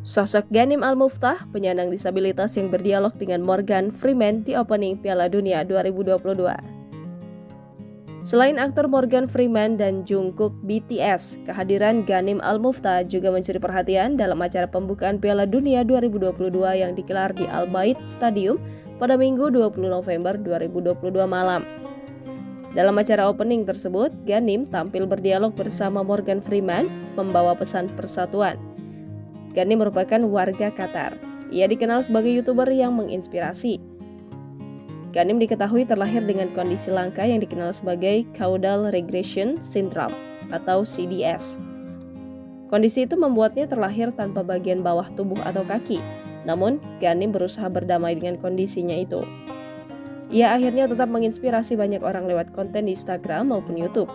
Sosok Ghanim Al-Muftah, penyandang disabilitas yang berdialog dengan Morgan Freeman di opening Piala Dunia 2022. Selain aktor Morgan Freeman dan Jungkook BTS, kehadiran Ghanim Al-Muftah juga mencuri perhatian dalam acara pembukaan Piala Dunia 2022 yang digelar di Al Bayt Stadium pada Minggu 20 November 2022 malam. Dalam acara opening tersebut, Ghanim tampil berdialog bersama Morgan Freeman membawa pesan persatuan. Ghanim merupakan warga Qatar. Ia dikenal sebagai YouTuber yang menginspirasi. Ghanim diketahui terlahir dengan kondisi langka yang dikenal sebagai Caudal Regression Syndrome atau CDS. Kondisi itu membuatnya terlahir tanpa bagian bawah tubuh atau kaki. Namun, Ghanim berusaha berdamai dengan kondisinya itu. Ia akhirnya tetap menginspirasi banyak orang lewat konten di Instagram maupun YouTube.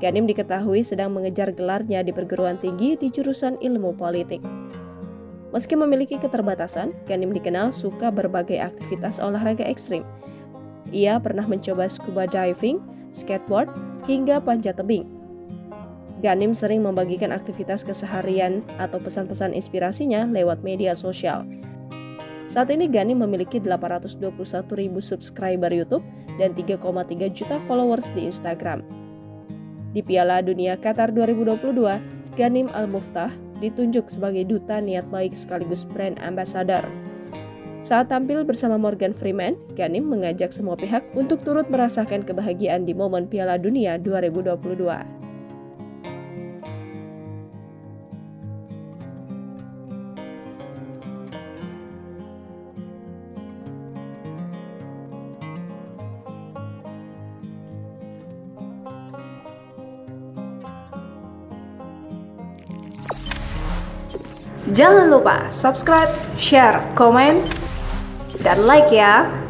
Ghanim diketahui sedang mengejar gelarnya di perguruan tinggi di jurusan ilmu politik. Meski memiliki keterbatasan, Ghanim dikenal suka berbagai aktivitas olahraga ekstrim. Ia pernah mencoba scuba diving, skateboard, hingga panjat tebing. Ghanim sering membagikan aktivitas keseharian atau pesan-pesan inspirasinya lewat media sosial. Saat ini Ghanim memiliki 821.000 subscriber YouTube dan 3,3 juta followers di Instagram. Di Piala Dunia Qatar 2022, Ghanim Al-Muftah ditunjuk sebagai duta niat baik sekaligus brand ambassador. Saat tampil bersama Morgan Freeman, Ghanim mengajak semua pihak untuk turut merasakan kebahagiaan di momen Piala Dunia 2022. Jangan lupa subscribe, share, komen, dan like ya!